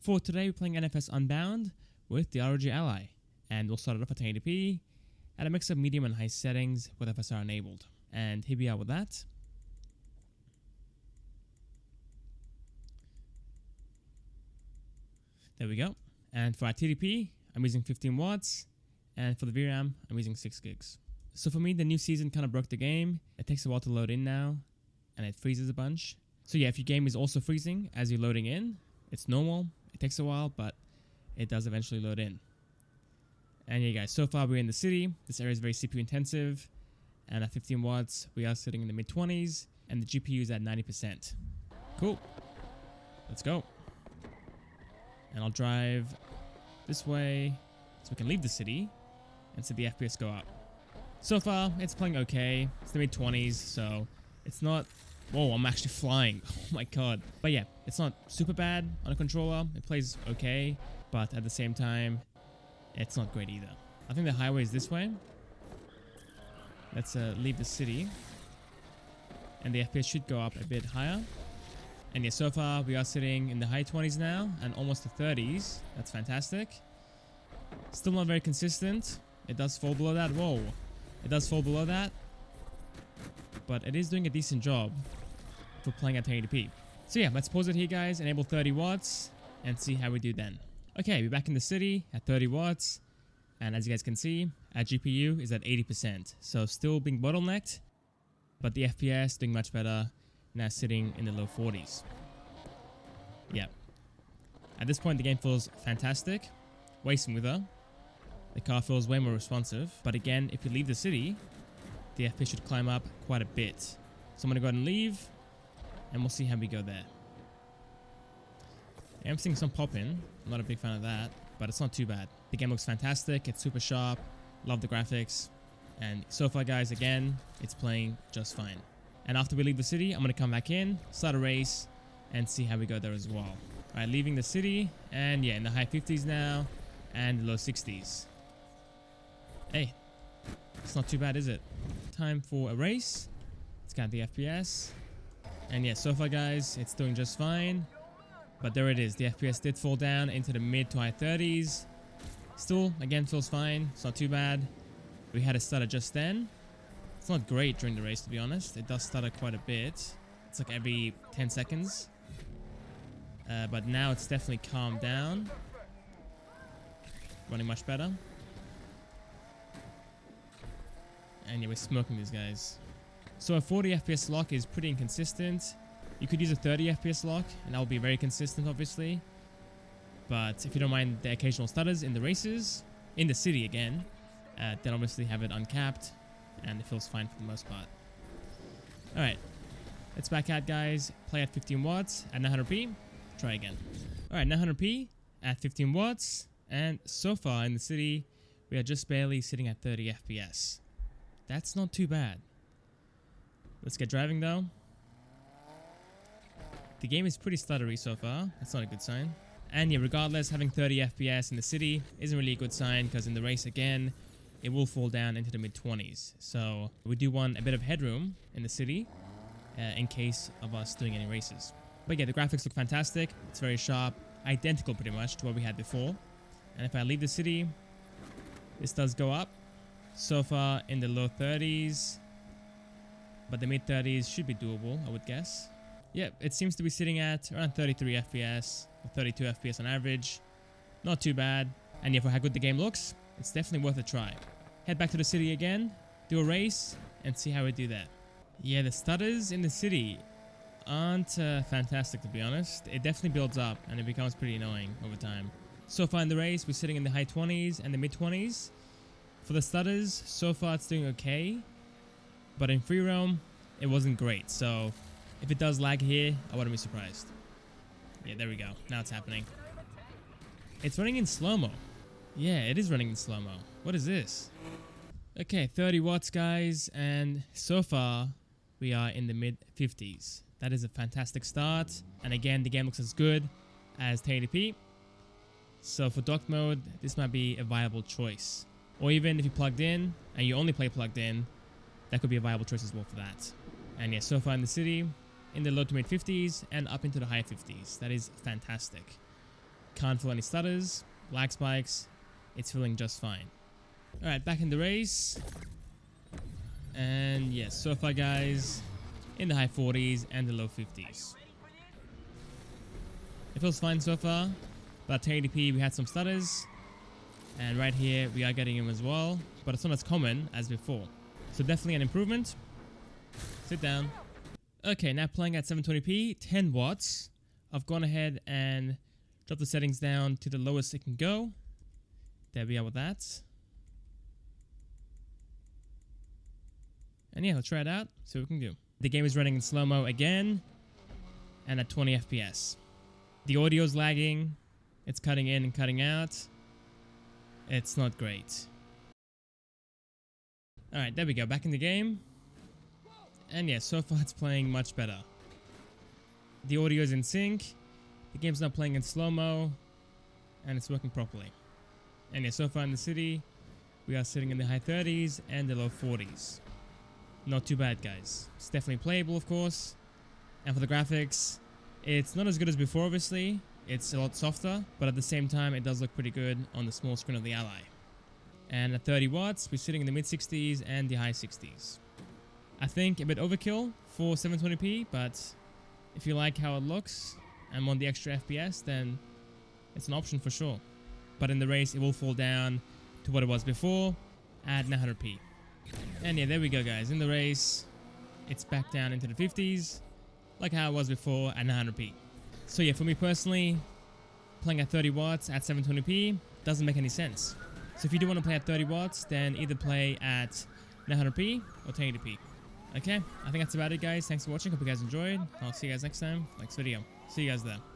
For today, we're playing NFS Unbound with the ROG ally, and we'll start it off at 1080p at a mix of medium and high settings with FSR enabled. And here we are with that. There we go. And for our TDP, I'm using 15 watts, and for the VRAM, I'm using 6 gigs. So for me, the new season kind of broke the game. It takes a while to load in now, and it freezes a bunch. So yeah, if your game is also freezing as you're loading in, it's normal. It takes a while, but it does eventually load in. And yeah, guys, so far we're in the city. This area is very CPU intensive, and at 15 watts, we are sitting in the mid-20s, and the GPU is at 90%. Cool. Let's go. And I'll drive this way so we can leave the city and see the FPS go up. So far, it's playing okay. It's the mid-20s, so it's not... Whoa, I'm actually flying. Oh my god. But yeah, it's not super bad on a controller. It plays okay, but at the same time, it's not great either. I think the highway is this way. Let's leave the city. And the FPS should go up a bit higher. And yeah, so far we are sitting in the high 20s now and almost the 30s. That's fantastic. Still not very consistent. It does fall below that. Whoa. It does fall below that. But it is doing a decent job for playing at 1080p. So yeah, let's pause it here, guys. Enable 30 watts and see how we do then. Okay, we're back in the city at 30 watts. And as you guys can see, our GPU is at 80%. So still being bottlenecked, but the FPS doing much better. Now sitting in the low 40s. Yeah. At this point, the game feels fantastic. Way smoother. The car feels way more responsive. But again, if you leave the city, the FPS should climb up quite a bit. So I'm going to go ahead and leave, and we'll see how we go there. Yeah, I'm seeing some pop in. I'm not a big fan of that, but it's not too bad. The game looks fantastic. It's super sharp. Love the graphics. And so far, guys, again, it's playing just fine. And after we leave the city, I'm going to come back in, start a race, and see how we go there as well. Alright, leaving the city, and yeah, in the high 50s now, and low 60s. Hey, it's not too bad, is it? Time for a race. Let's count the FPS. And yeah, so far, guys, it's doing just fine. But there it is. The FPS did fall down into the mid to high 30s. Still, again, feels fine. It's not too bad. We had a stutter just then. It's not great during the race, to be honest. It does stutter quite a bit. It's like every 10 seconds. But now it's definitely calmed down. Running much better. And yeah, we're smoking these guys. So a 40 FPS lock is pretty inconsistent. You could use a 30 FPS lock, and that will be very consistent, obviously. But if you don't mind the occasional stutters in the races, in the city again, then obviously have it uncapped, and it feels fine for the most part. Alright, let's back out, guys. Play at 15 watts at 900p. Try again. Alright, 900p at 15 watts, and so far in the city, we are just barely sitting at 30 FPS. That's not too bad. Let's get driving though. The game is pretty stuttery so far. That's not a good sign. And yeah, regardless, having 30 FPS in the city isn't really a good sign, because in the race again, it will fall down into the mid-20s. So we do want a bit of headroom in the city in case of us doing any races. But yeah, the graphics look fantastic. It's very sharp, identical pretty much to what we had before. And if I leave the city, this does go up. So far in the low 30s, but the mid 30s should be doable, I would guess. Yeah, it seems to be sitting at around 33 FPS or 32 FPS on average. Not too bad. And yeah, for how good the game looks, it's definitely worth a try. Head back to the city again, do a race, and see how we do that. Yeah, the stutters in the city aren't fantastic, to be honest. It definitely builds up, and it becomes pretty annoying over time. So far in the race, we're sitting in the high 20s and the mid 20s. For the stutters, so far it's doing okay, but in free roam, it wasn't great. So if it does lag here, I wouldn't be surprised. Yeah, there we go. Now it's happening. It's running in slow-mo. Yeah, it is running in slow-mo. What is this? Okay, 30 watts, guys, and so far we are in the mid 50s. That is a fantastic start, and again, the game looks as good as 1080p. So for docked mode, this might be a viable choice. Or even if you plugged in and you only play plugged in, that could be a viable choice as well for that. And yeah, so far in the city, in the low to mid 50s and up into the high 50s. That is fantastic. Can't feel any stutters, lag spikes. It's feeling just fine. Alright, back in the race. And yes, so far guys, in the high 40s and the low 50s. It feels fine so far, but 1080p we had some stutters. And right here we are getting them as well, but it's not as common as before. So definitely an improvement. Sit down. Okay, now playing at 720p, 10 watts. I've gone ahead and dropped the settings down to the lowest it can go. There we are with that. And yeah, let's try it out, see what we can do. The game is running in slow-mo again, and at 20 FPS. The audio's lagging, it's cutting in and cutting out. It's not great. Alright, there we go, back in the game. And yeah, so far it's playing much better. The audio's in sync, the game's not playing in slow-mo, and it's working properly. And yeah, so far in the city, we are sitting in the high 30s and the low 40s. Not too bad, guys. It's definitely playable, of course. And for the graphics, it's not as good as before, obviously. It's a lot softer, but at the same time, it does look pretty good on the small screen of the Ally. And at 30 watts, we're sitting in the mid 60s and the high 60s. I think a bit overkill for 720p, but if you like how it looks and want the extra FPS, then it's an option for sure. But in the race, it will fall down to what it was before at 900p. And yeah, there we go, guys. In the race, it's back down into the 50s, like how it was before at 900p. So yeah, for me personally, playing at 30 watts at 720p doesn't make any sense. So if you do want to play at 30 watts, then either play at 900p or 1080p. Okay, I think that's about it, guys. Thanks for watching. Hope you guys enjoyed. I'll see you guys next time. Next video. See you guys there.